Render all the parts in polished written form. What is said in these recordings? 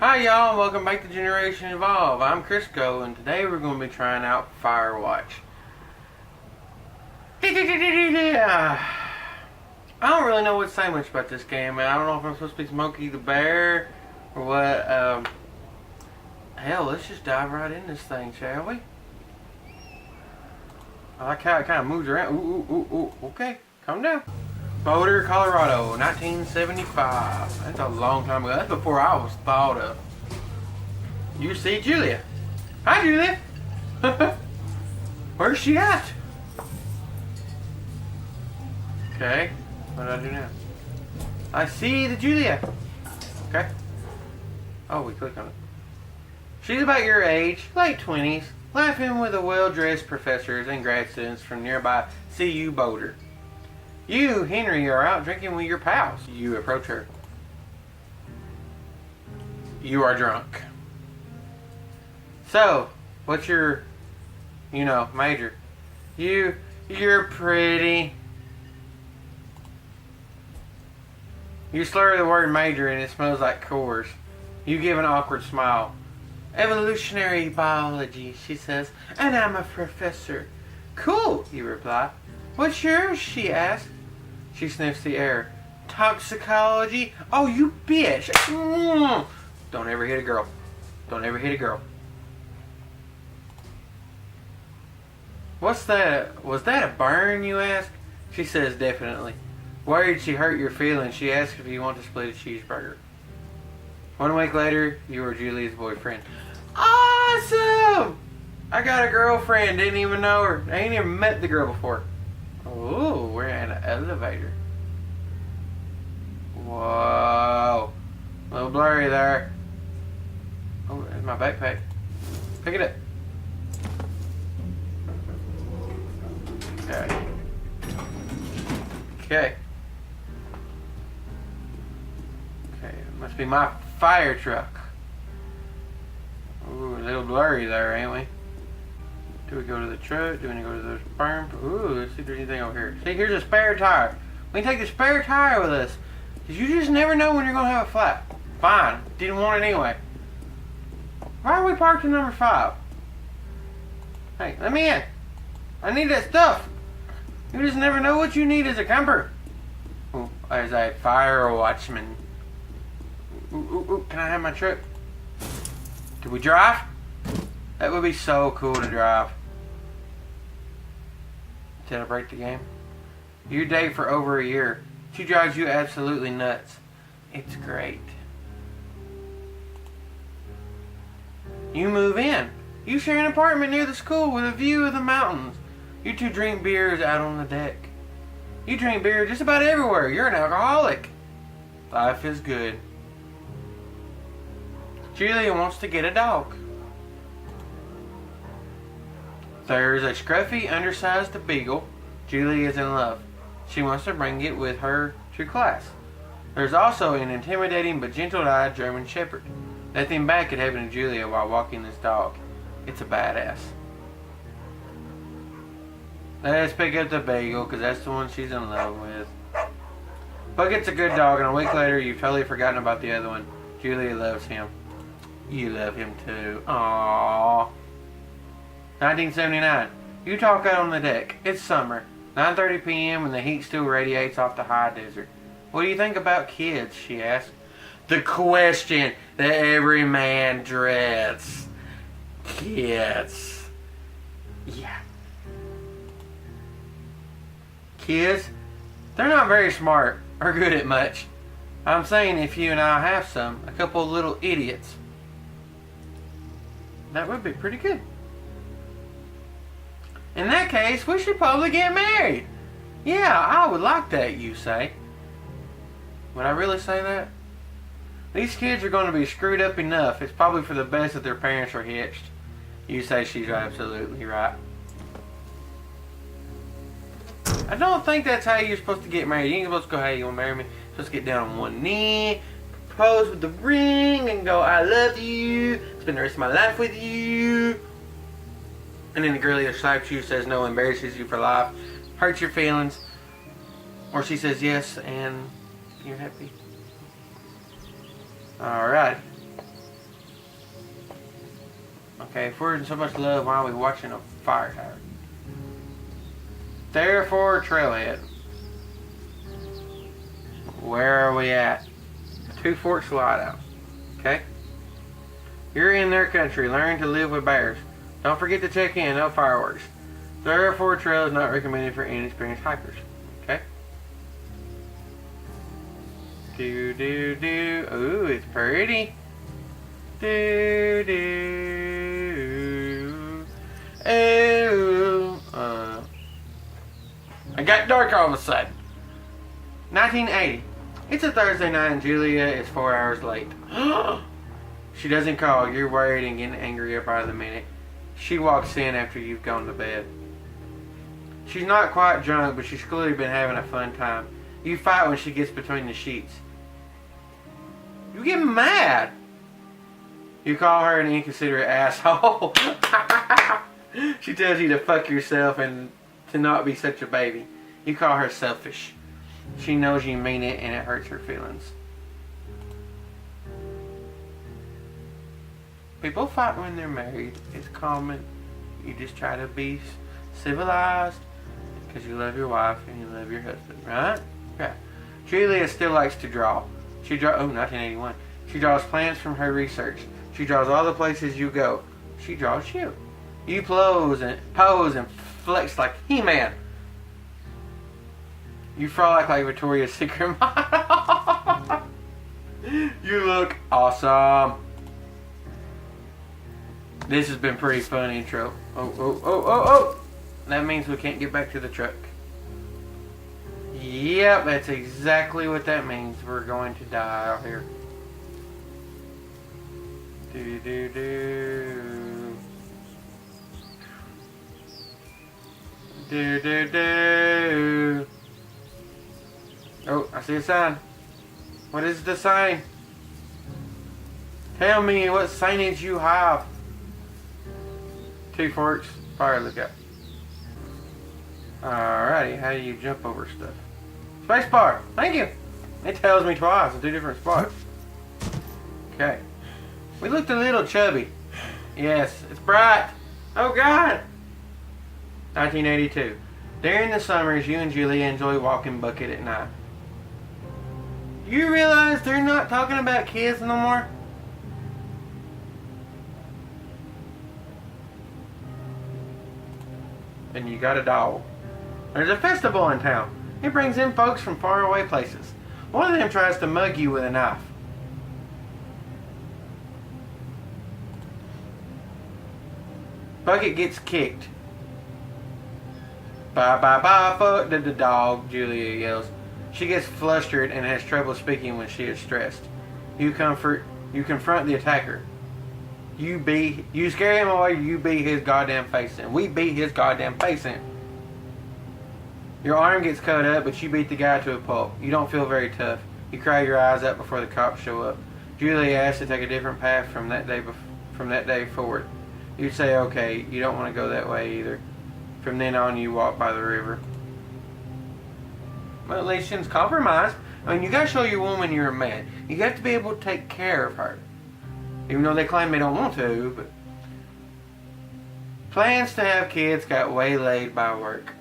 Hi y'all, and welcome back to GenerationEvolve. I'm Crisco, and today we're going to be trying out Firewatch. I don't really know what to say much about this game. I don't know if I'm supposed to be Smokey the Bear or what. Hell, let's just dive right in this thing, shall we? I like how it kind of moves around. Ooh, okay, calm down. Boulder, Colorado, 1975. That's a long time ago. That's before I was thought of. You see Julia. Hi, Julia. Where's she at? Okay. What do I do now? I see the Julia. Okay. Oh, we click on it. She's about your age, late 20s, laughing with the well-dressed professors and grad students from nearby CU Boulder. You, Henry, are out drinking with your pals. You approach her. You are drunk. So, what's your, major? You're pretty. You slur the word major and it smells like Coors. You give an awkward smile. Evolutionary biology, she says, and I'm a professor. Cool, you reply. What's yours, she asks. She sniffs the air. Toxicology? Oh, you bitch. Don't ever hit a girl. Don't ever hit a girl. What's that? Was that a burn, you ask? She says definitely. Worried she hurt your feelings, she asks if you want to split a cheeseburger. 1 week later, you are Julia's boyfriend. Awesome! I got a girlfriend, didn't even know her. I ain't even met the girl before. Oh, we're in an elevator. Whoa. A little blurry there. Oh, there's my backpack. Pick it up. Okay. Okay. Okay, it must be my fire truck. Ooh, a little blurry there, ain't we? Do we go to the truck? Do we go to the farm? Ooh, let's see if there's anything over here. See, here's a spare tire. We can take the spare tire with us. Because you just never know when you're going to have a flat. Fine. Didn't want it anyway. Why are we parked in number 5? Hey, let me in. I need that stuff. You just never know what you need as a camper. Ooh, as a fire watchman. Ooh, can I have my truck? Do we drive? That would be so cool to drive. Celebrate the game. You date for over a year. She drives you absolutely nuts. It's great. You move in. You share an apartment near the school with a view of the mountains. You two drink beers out on the deck. You drink beer just about everywhere. You're an alcoholic. Life is good. Julia wants to get a dog. There's a scruffy, undersized beagle. Julie is in love. She wants to bring it with her to class. There's also an intimidating but gentle-eyed German Shepherd. Nothing bad could happen to Julia while walking this dog. It's a badass. Let's pick up the beagle because that's the one she's in love with. Bucket's a good dog, and a week later you've totally forgotten about the other one. Julia loves him. You love him too. Aww. 1979. You talk out on the deck. It's summer. 9:30 p.m. and the heat still radiates off the high desert. What do you think about kids? She asks. The question that every man dreads. Kids. Yeah. Kids, they're not very smart or good at much. I'm saying if you and I have some, a couple of little idiots, that would be pretty good. In that case, we should probably get married. Yeah, I would like that, you say. Would I really say that? These kids are going to be screwed up enough. It's probably for the best that their parents are hitched. You say she's absolutely right. I don't think that's how you're supposed to get married. You ain't supposed to go, hey, you want to marry me? You're supposed to get down on one knee, propose with the ring, and go, I love you, spend the rest of my life with you. And then the girl either slaps you, says no, embarrasses you for life, hurts your feelings, or she says yes, and you're happy. Alright. Okay, if we're in so much love, why are we watching a fire tower? Therefore, trailhead. Where are we at? Two Forks Hideout. Okay? You're in their country. Learn to live with bears. Don't forget to check in. No fireworks. Therefore, trail is not recommended for inexperienced hikers. Okay? Do, do, do. Ooh, it's pretty. Do, do. Ooh. I got dark all of a sudden. 1980. It's a Thursday night and Julia is 4 hours late. She doesn't call. You're worried and getting angrier by the minute. She walks in after you've gone to bed. She's not quite drunk, but she's clearly been having a fun time. You fight when she gets between the sheets. You get mad. You call her an inconsiderate asshole. She tells you to fuck yourself and to not be such a baby. You call her selfish. She knows you mean it and it hurts her feelings. People fight when they're married. It's common. You just try to be civilized because you love your wife and you love your husband, right? Okay. Julia still likes to draw. 1981. She draws plans from her research. She draws all the places you go. She draws you. You pose and flex like He-Man. You frolic like Victoria's Secret model. You look awesome. This has been pretty fun intro. Oh. That means we can't get back to the truck. Yep, that's exactly what that means. We're going to die out here. Do. Oh, I see a sign. What is the sign? Tell me what signage you have. Two Forks Fire Lookout. Alrighty, how do you jump over stuff? Spacebar. Thank you. It tells me twice in two different spots. Okay. We looked a little chubby. Yes, it's bright. Oh God. 1982. During the summers, you and Julia enjoy walking bucket at night. You realize they're not talking about kids no more? And you got a dog. There's a festival in town. It brings in folks from faraway places. One of them tries to mug you with a knife. Bucket gets kicked. Bye, fuck the dog, Julia yells. She gets flustered and has trouble speaking when she is stressed. You confront the attacker. You scare him away, you beat his goddamn face in. We beat his goddamn face in. Your arm gets cut up, but you beat the guy to a pulp. You don't feel very tough. You cry your eyes out before the cops show up. Julia asks to take a different path from that day forward. You say, okay, you don't want to go that way either. From then on, you walk by the river. Well, at least it's compromised. I mean, you got to show your woman you're a man. You got to be able to take care of her. Even though they claim they don't want to, but... Plans to have kids got waylaid by work.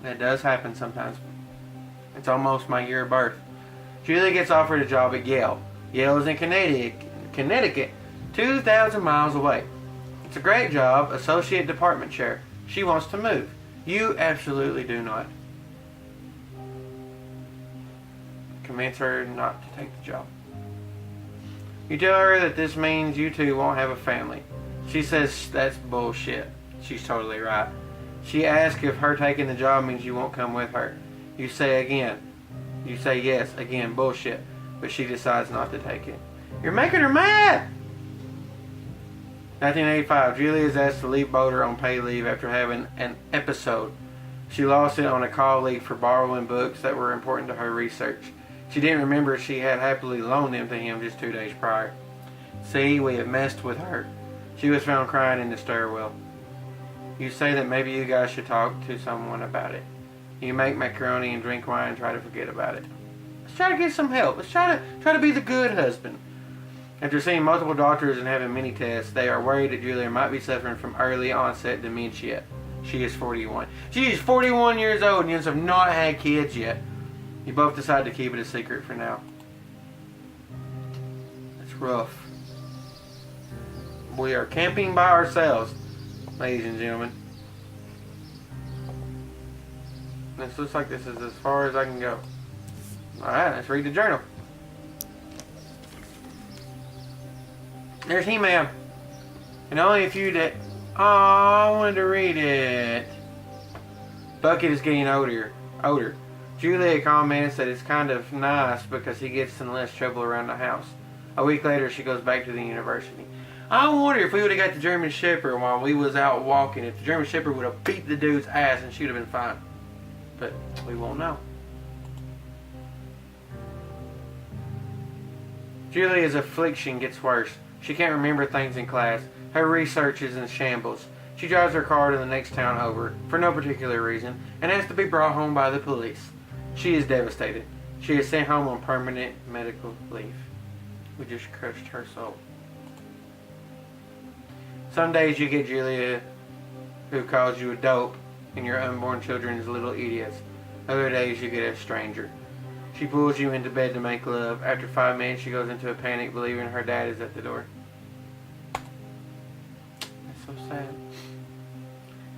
That does happen sometimes. It's almost my year of birth. Julia gets offered a job at Yale. Yale is in Connecticut, 2,000 miles away. It's a great job, associate department chair. She wants to move. You absolutely do not. Convince her not to take the job. You tell her that this means you two won't have a family. She says that's bullshit. She's totally right. She asks if her taking the job means you won't come with her. You say yes, again, bullshit. But she decides not to take it. You're making her mad! 1985, Julia is asked to leave Boulder on paid leave after having an episode. She lost it on a call leave for borrowing books that were important to her research. She didn't remember she had happily loaned them to him just 2 days prior. See, we have messed with her. She was found crying in the stairwell. You say that maybe you guys should talk to someone about it. You make macaroni and drink wine and try to forget about it. Let's try to get some help. Let's try to be the good husband. After seeing multiple doctors and having many tests, they are worried that Julia might be suffering from early onset dementia. She is 41. She is 41 years old and have not had kids yet. You both decide to keep it a secret for now. It's rough. We are camping by ourselves, ladies and gentlemen. This looks like this is as far as I can go. Alright, let's read the journal. There's He-Man. And only a few days. Oh, I wanted to read it. Bucket is getting older. Julia comments that it's kind of nice because he gets in less trouble around the house. A week later, she goes back to the university. I wonder if we would have got the German Shepherd while we was out walking, if the German Shepherd would have beat the dude's ass and she would have been fine. But we won't know. Julia's affliction gets worse. She can't remember things in class. Her research is in shambles. She drives her car to the next town over, for no particular reason, and has to be brought home by the police. She is devastated. She is sent home on permanent medical leave. We just crushed her soul. Some days you get Julia, who calls you a dope, and your unborn children's little idiots. Other days you get a stranger. She pulls you into bed to make love. After 5 minutes, she goes into a panic, believing her dad is at the door. That's so sad.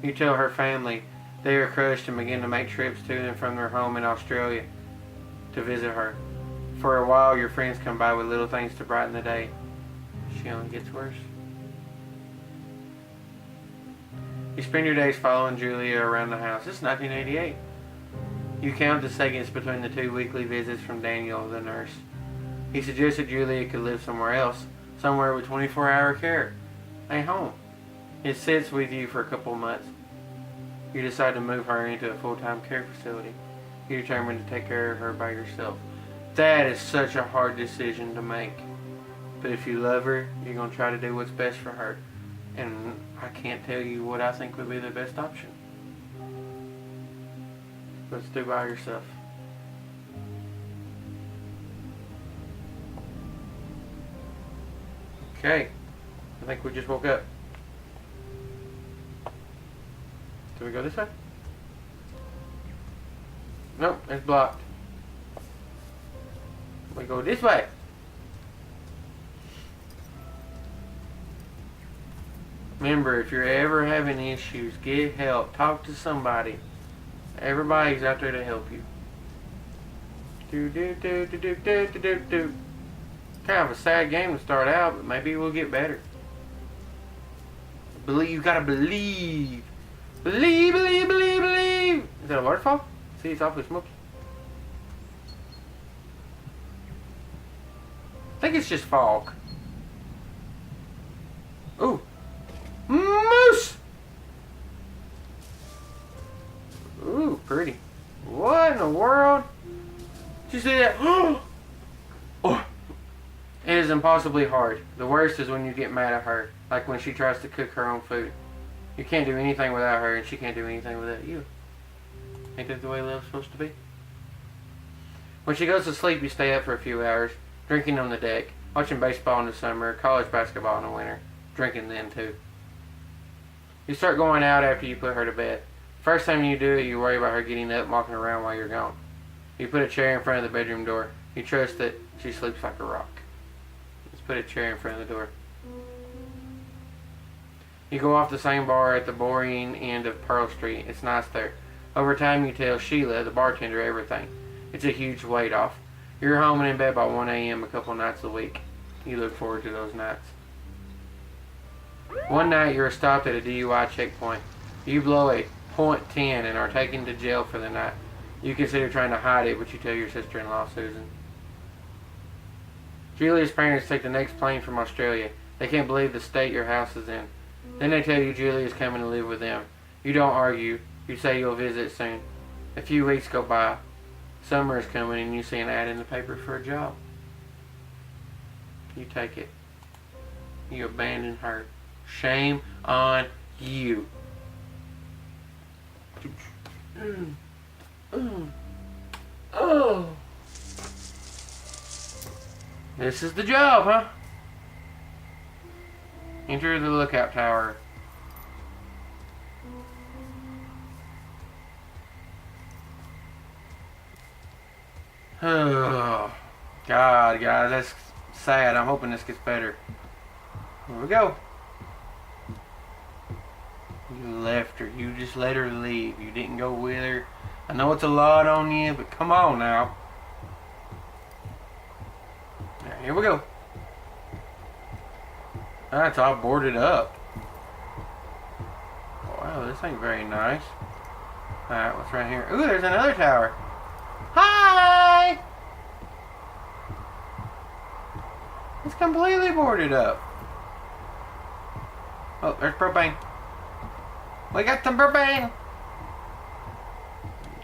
You tell her family. They are crushed and begin to make trips to and from their home in Australia to visit her. For a while, your friends come by with little things to brighten the day. She only gets worse. You spend your days following Julia around the house. It's 1988. You count the seconds between the 2 weekly visits from Daniel, the nurse. He suggested Julia could live somewhere else, somewhere with 24-hour care. A home. It sits with you for a couple of months. You decide to move her into a full-time care facility. You determine to take care of her by yourself. That is such a hard decision to make. But if you love her, you're going to try to do what's best for her. And I can't tell you what I think would be the best option. Let's do by yourself. Okay. I think we just woke up. Do we go this way? Nope, it's blocked. We go this way. Remember, if you're ever having issues, get help. Talk to somebody. Everybody's out there to help you. Kind of a sad game to start out, but maybe we'll get better. Believe. You gotta believe. Believe. Is that a waterfall? See, it's awfully smoky. I think it's just fog. Ooh. Moose! Ooh, pretty. What in the world? Did you see that? Oh. It is impossibly hard. The worst is when you get mad at her. Like when she tries to cook her own food. You can't do anything without her, and she can't do anything without you. Ain't that the way love's supposed to be? When she goes to sleep, you stay up for a few hours, drinking on the deck, watching baseball in the summer, college basketball in the winter, drinking then too. You start going out after you put her to bed. First time you do it, you worry about her getting up and walking around while you're gone. You put a chair in front of the bedroom door. You trust that she sleeps like a rock. Let's put a chair in front of the door. You go off the same bar at the boring end of Pearl Street. It's nice there. Over time you tell Sheila, the bartender, everything. It's a huge weight off. You're home and in bed by 1 a.m. a couple nights a week. You look forward to those nights. One night you are stopped at a DUI checkpoint. You blow a .10 and are taken to jail for the night. You consider trying to hide it, but you tell your sister-in-law, Susan. Julia's parents take the next plane from Australia. They can't believe the state your house is in. Then they tell you Julia's coming to live with them. You don't argue. You say you'll visit soon. A few weeks go by. Summer is coming and you see an ad in the paper for a job. You take it. You abandon her. Shame on you. Oh. This is the job, huh? Enter the lookout tower. Oh, God, guys, that's sad. I'm hoping this gets better. Here we go. You left her. You just let her leave. You didn't go with her. I know it's a lot on you, but come on now. Right, here we go. That's all boarded up. Wow, this ain't very nice. Alright, what's right here? Ooh, there's another tower. Hi! It's completely boarded up. Oh, there's propane. We got some propane.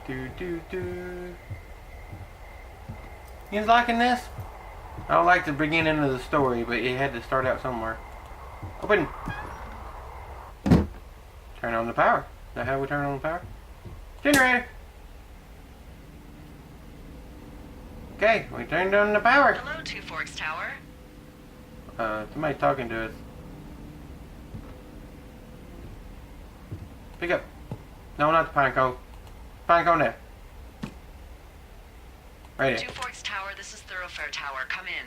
You liking this? I don't like the beginning of the story, but it had to start out somewhere. Open. Turn on the power. Is that how we turn on the power? Generator. Okay, we turned on the power. Hello, Two Forks Tower. Somebody's talking to us. Pick up. No, not the pine cone. Pine cone there. Right there. Two Forks Tower, this is Thoroughfare Tower. Come in.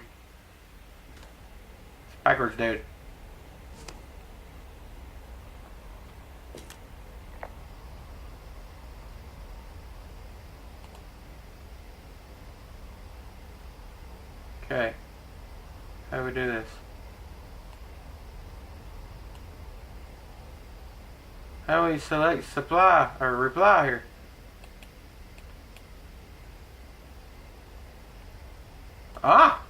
It's backwards, dude. Okay. How do we do this? How do we select supply or reply here? Ah!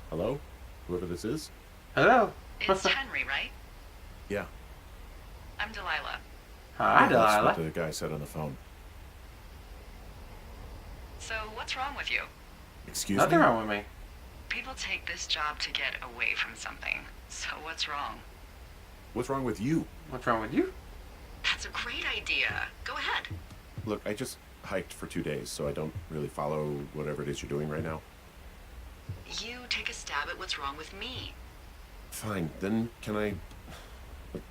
Hello? Whoever this is? Hello? It's Henry, right? Yeah. I'm Delilah. Hi, That's Delilah. what the guy said on the phone. So, what's wrong with you? Excuse Nothing me? wrong with me. People take this job to get away from something. So, what's wrong? What's wrong with you? What's wrong with you? That's a great idea. Go ahead. Look, I just hiked for 2 days, so I don't really follow whatever it is you're doing right now. You take a stab at what's wrong with me. Fine, then can I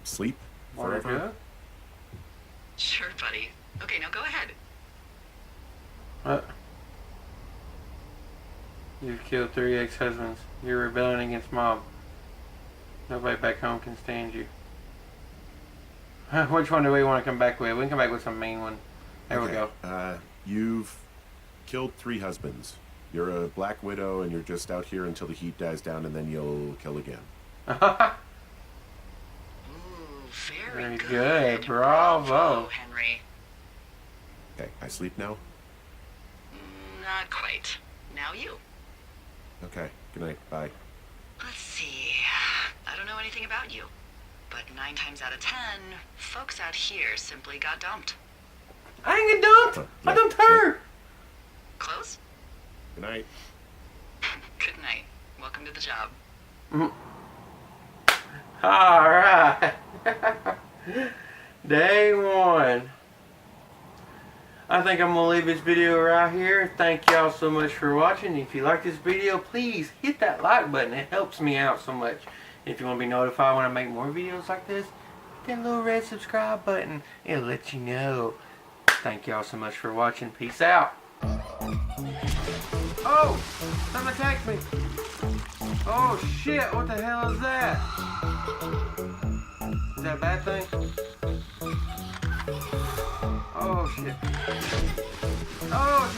sleep Wanna forever? do it? Sure, buddy. Okay, now go ahead. You've killed 3 ex-husbands. You're rebelling against mob. Nobody back home can stand you. Which one do we want to come back with? We can come back with some mean one. There we go. You've killed 3 husbands. You're a black widow, and you're just out here until the heat dies down, and then you'll kill again. Ooh, very Very good. good. Bravo. Henry. Okay, I sleep now? Not quite. Now you. Okay, good night, bye. Let's see. I don't know anything about you. But 9 times out of 10, folks out here simply got dumped. I didn't get dumped. I dumped her. Close? Good night. Good night. Welcome to the job. Alright. Day 1. I think I'm going to leave this video right here. Thank y'all so much for watching. If you like this video, please hit that like button. It helps me out so much. If you want to be notified when I make more videos like this, hit that little red subscribe button. It'll let you know. Thank y'all so much for watching. Peace out. Oh! Something attacked me. Oh shit, what the hell is that? Is that a bad thing? Oh shit. Oh